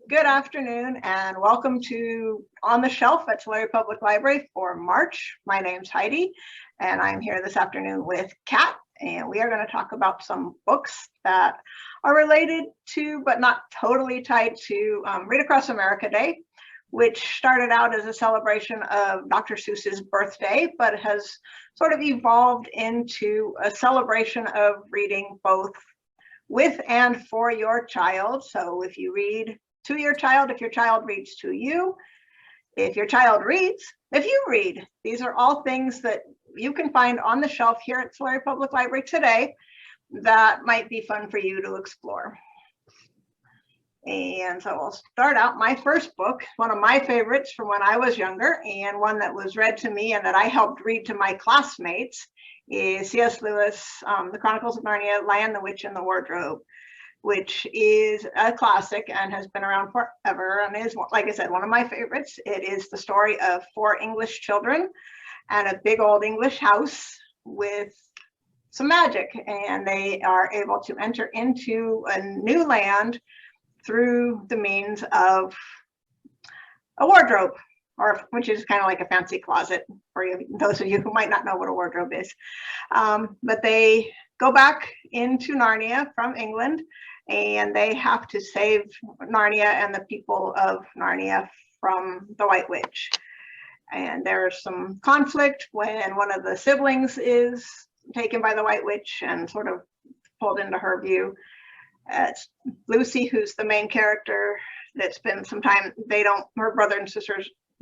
Good afternoon and welcome to On the Shelf at Tulare Public Library for March. My name's Heidi and I'm here this afternoon with Kat, and we are going to talk about some books that are related to but not totally tied to Read Across America Day, which started out as a celebration of Dr. Seuss's birthday, but has sort of evolved into a celebration of reading both with and for your child. So if you read to your child, if your child reads to you, if your child reads, if you read, these are all things that you can find on the shelf here at Tulare Public Library today that might be fun for you to explore. And so I'll start out. My first book, one of my favorites from when I was younger, and one that was read to me and that I helped read to my classmates, is C.S. Lewis, The Chronicles of Narnia, Lion, the Witch, and the Wardrobe, which is a classic and has been around forever and is, like I said, one of my favorites. It is the story of 4 English children and a big old English house with some magic, and they are able to enter into a new land through the means of a wardrobe, or which is kind of like a fancy closet for you, those of you who might not know what a wardrobe is. But they go back into Narnia from England, and they have to save Narnia and the people of Narnia from the White Witch. And there's some conflict when one of the siblings is taken by the White Witch and sort of pulled into her view. It's Lucy, who's the main character. That's been some time, her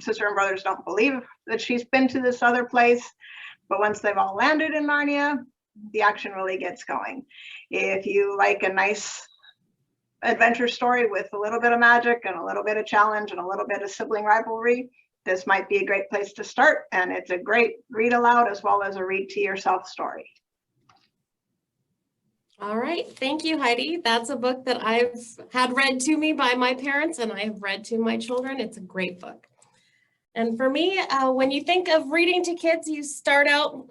sister and brothers don't believe that she's been to this other place, but once they've all landed in Narnia, the action really gets going. If you like a nice adventure story with a little bit of magic and a little bit of challenge and a little bit of sibling rivalry, this might be a great place to start, and it's a great read aloud as well as a read to yourself story. All right, thank you, Heidi. That's a book that I've had read to me by my parents and I've read to my children. It's a great book. And for me, when you think of reading to kids, you start out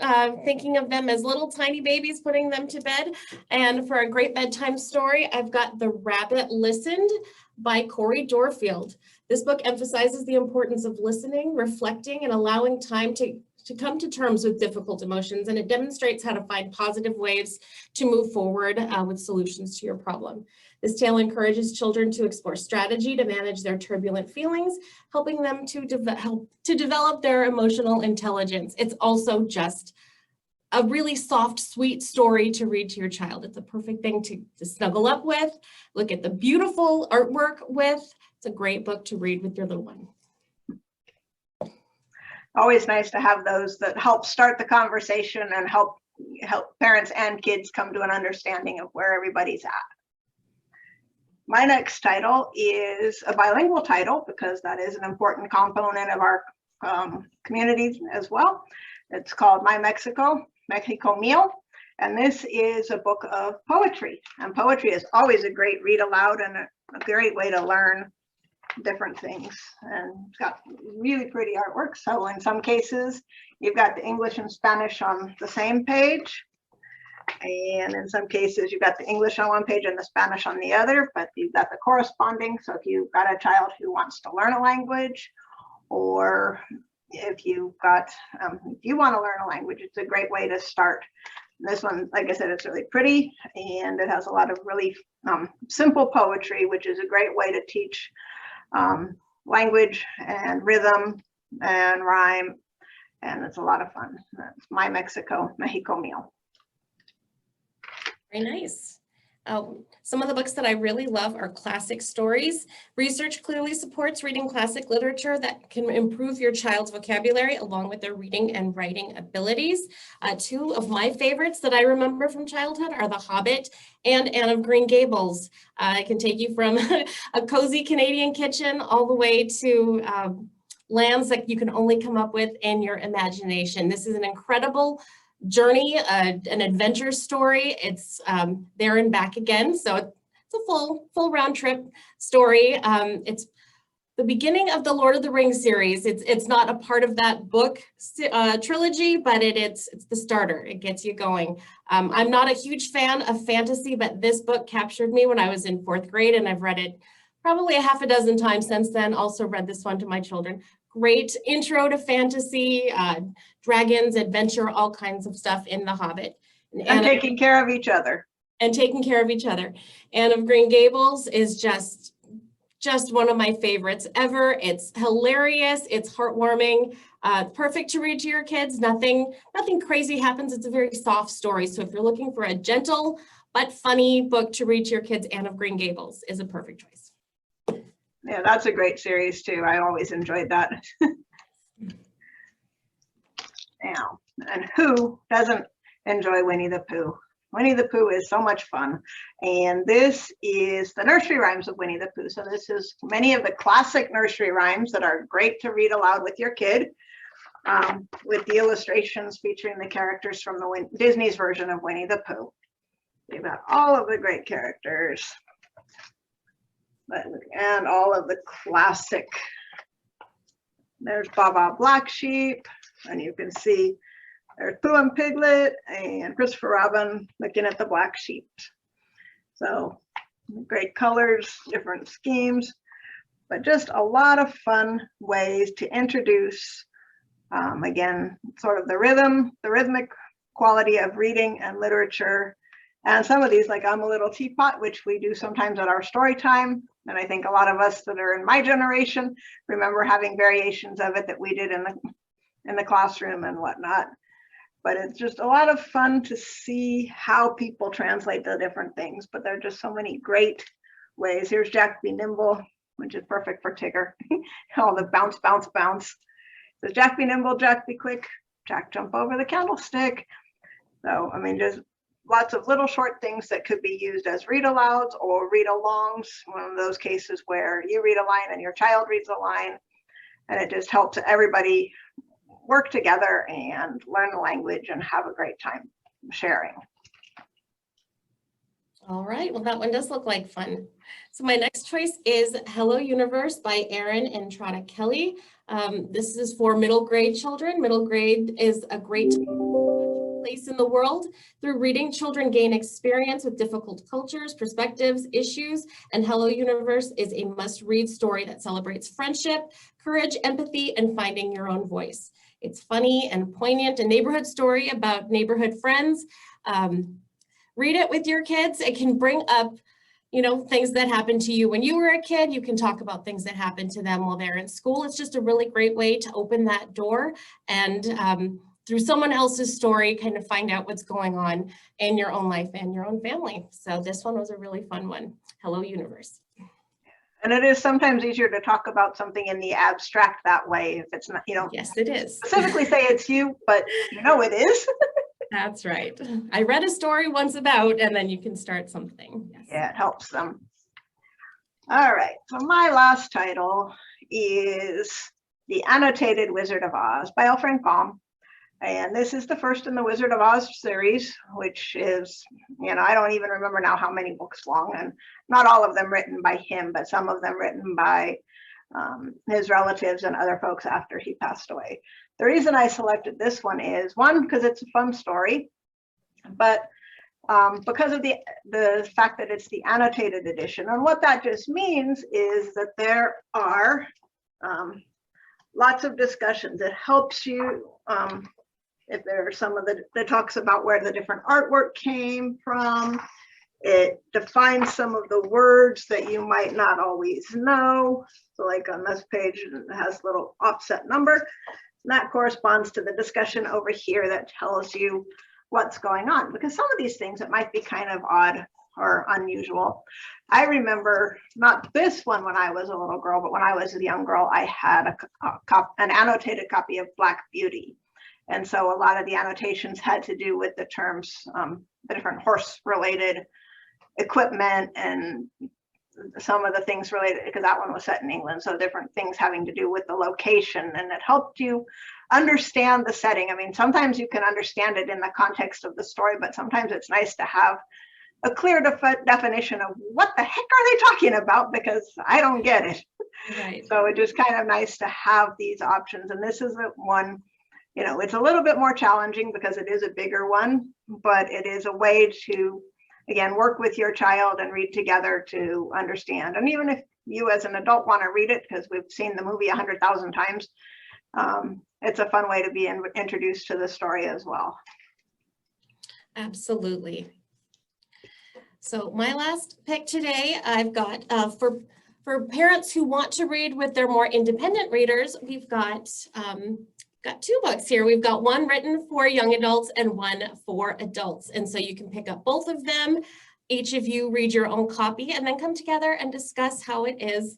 thinking of them as little tiny babies, putting them to bed. And for a great bedtime story, I've got The Rabbit Listened by Corey Dorfield. This book emphasizes the importance of listening, reflecting, and allowing time to come to terms with difficult emotions. And it demonstrates how to find positive ways to move forward with solutions to your problem. This tale encourages children to explore strategy to manage their turbulent feelings, helping them to develop their emotional intelligence. It's also just a really soft, sweet story to read to your child. It's a perfect thing to snuggle up with, look at the beautiful artwork with. It's a great book to read with your little one. Always nice to have those that help start the conversation and help parents and kids come to an understanding of where everybody's at. My next title is a bilingual title because that is an important component of our communities as well. It's called My Mexico, Mexico Mío, and this is a book of poetry. And poetry is always a great read aloud and a great way to learn different things. And it's got really pretty artwork. So in some cases, you've got the English and Spanish on the same page. And in some cases, you've got the English on one page and the Spanish on the other, but you've got the corresponding. So if you've got a child who wants to learn a language, or if you want to learn a language, it's a great way to start. This one, like I said, it's really pretty, and it has a lot of really simple poetry, which is a great way to teach language and rhythm and rhyme, and it's a lot of fun. That's My Mexico, Mexico Mío. Very nice. Some of the books that I really love are classic stories. Research clearly supports reading classic literature that can improve your child's vocabulary along with their reading and writing abilities. 2 of my favorites that I remember from childhood are The Hobbit and Anne of Green Gables. It can take you from a cozy Canadian kitchen all the way to lands that you can only come up with in your imagination. This is an incredible journey, an adventure story. It's there and back again, so it's a full round trip story. It's the beginning of the Lord of the Rings series. It's not a part of that book trilogy, but it's the starter. It gets you going. I'm not a huge fan of fantasy, but this book captured me when I was in 4th grade, and I've read it probably a half a dozen times since then. Also read this one to my children. Great intro to fantasy, dragons, adventure, all kinds of stuff in The Hobbit. And taking care of each other. And taking care of each other. Anne of Green Gables is just one of my favorites ever. It's hilarious. It's heartwarming. Perfect to read to your kids. Nothing crazy happens. It's a very soft story. So if you're looking for a gentle but funny book to read to your kids, Anne of Green Gables is a perfect choice. Yeah, that's a great series too. I always enjoyed that. Now, and who doesn't enjoy Winnie the Pooh? Winnie the Pooh is so much fun. And this is the nursery rhymes of Winnie the Pooh. So this is many of the classic nursery rhymes that are great to read aloud with your kid, with the illustrations featuring the characters from the Disney's version of Winnie the Pooh. You've got all of the great characters, and all of the classic. There's Baba Black Sheep, and you can see there's Pooh and Piglet and Christopher Robin looking at the black sheep. So great colors, different schemes, but just a lot of fun ways to introduce, again, sort of the rhythmic quality of reading and literature. And some of these, like I'm a Little Teapot, which we do sometimes at our story time. And I think a lot of us that are in my generation remember having variations of it that we did in the classroom and whatnot. But it's just a lot of fun to see how people translate the different things. But there are just so many great ways. Here's Jack Be Nimble, which is perfect for Tigger. All the bounce, bounce, bounce. So Jack be nimble, Jack be quick, Jack jump over the candlestick. So, I mean, just lots of little short things that could be used as read alouds or read alongs. One of those cases where you read a line and your child reads a line, and it just helps everybody work together and learn the language and have a great time sharing. All right, well, that one does look like fun. So my next choice is Hello Universe by Erin and Trotta Kelly. This is for middle grade children. Middle grade is a great place in the world. Through reading, children gain experience with difficult cultures, perspectives, issues, and Hello Universe is a must-read story that celebrates friendship, courage, empathy, and finding your own voice. It's funny and poignant, a neighborhood story about neighborhood friends. Read it with your kids. It can bring up, you know, things that happened to you when you were a kid. You can talk about things that happened to them while they're in school. It's just a really great way to open that door and through someone else's story, kind of find out what's going on in your own life and your own family. So this one was a really fun one. Hello Universe. And it is sometimes easier to talk about something in the abstract that way if it's not, you know. Yes, it is. Specifically say it's you, but you know it is. That's right. I read a story once about, and then you can start something. Yes. Yeah, it helps them. All right, so my last title is The Annotated Wizard of Oz by L. Frank Baum. And this is the first in the Wizard of Oz series, which is, you know, I don't even remember now how many books long, and not all of them written by him, but some of them written by his relatives and other folks after he passed away. The reason I selected this one is, one, because it's a fun story, but because of the fact that it's the annotated edition. And what that just means is that there are lots of discussions. It helps you, if there are some of that talks about where the different artwork came from. It defines some of the words that you might not always know. So like on this page, it has a little offset number. And that corresponds to the discussion over here that tells you what's going on. Because some of these things, it might be kind of odd or unusual. I remember, not this one when I was a little girl, but when I was a young girl, I had an annotated copy of Black Beauty. And so a lot of the annotations had to do with the terms, the different horse-related equipment and some of the things related, because that one was set in England, so different things having to do with the location, and it helped you understand the setting. I mean, sometimes you can understand it in the context of the story, but sometimes it's nice to have a clear definition of what the heck are they talking about, because I don't get it. Right. So it's just kind of nice to have these options. And this is the one, you know, it's a little bit more challenging because it is a bigger one, but it is a way to, again, work with your child and read together to understand. And even if you as an adult want to read it because we've seen the movie 100,000 times, it's a fun way to be introduced to the story as well. Absolutely. So my last pick today, I've got for parents who want to read with their more independent readers, we've got two books here. We've got one written for young adults and one for adults. And so you can pick up both of them. Each of you read your own copy and then come together and discuss how it is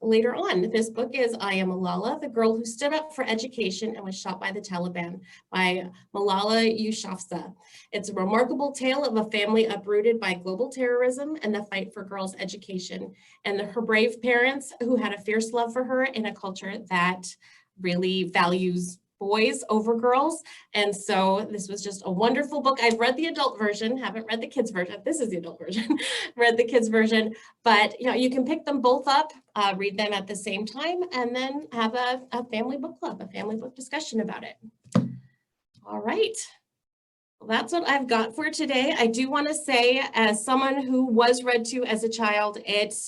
later on. This book is I Am Malala, the Girl Who Stood Up for Education and Was Shot by the Taliban by Malala Yousafzai. It's a remarkable tale of a family uprooted by global terrorism and the fight for girls' education, and her brave parents who had a fierce love for her in a culture that really values boys over girls. And so this was just a wonderful book. I've read the adult version, haven't read the kids version. This is the adult version, read the kids version, but you can pick them both up, read them at the same time, and then have a family book club, a family book discussion about it. All right. Well, that's what I've got for today. I do want to say, as someone who was read to as a child, it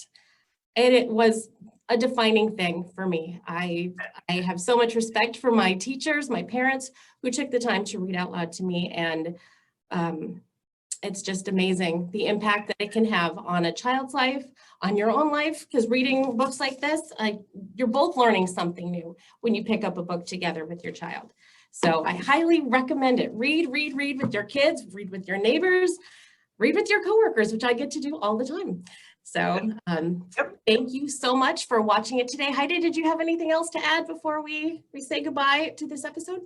was a defining thing for me. I have so much respect for my teachers, my parents, who took the time to read out loud to me. And it's just amazing the impact that it can have on a child's life, on your own life, because reading books like this, you're both learning something new when you pick up a book together with your child. So I highly recommend it. Read with your kids, read with your neighbors, read with your coworkers, which I get to do all the time. So thank you so much for watching it today. Heidi, did you have anything else to add before we say goodbye to this episode?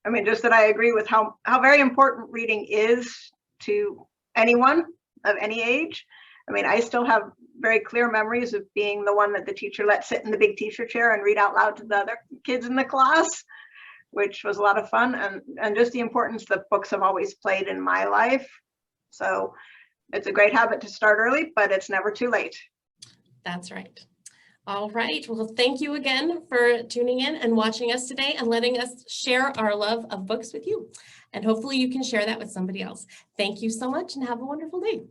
I mean, just that I agree with how very important reading is to anyone of any age. I mean, I still have very clear memories of being the one that the teacher let sit in the big teacher chair and read out loud to the other kids in the class, which was a lot of fun, and just the importance that books have always played in my life. So it's a great habit to start early, but it's never too late. That's right. All right. Well, thank you again for tuning in and watching us today and letting us share our love of books with you. And hopefully you can share that with somebody else. Thank you so much and have a wonderful day.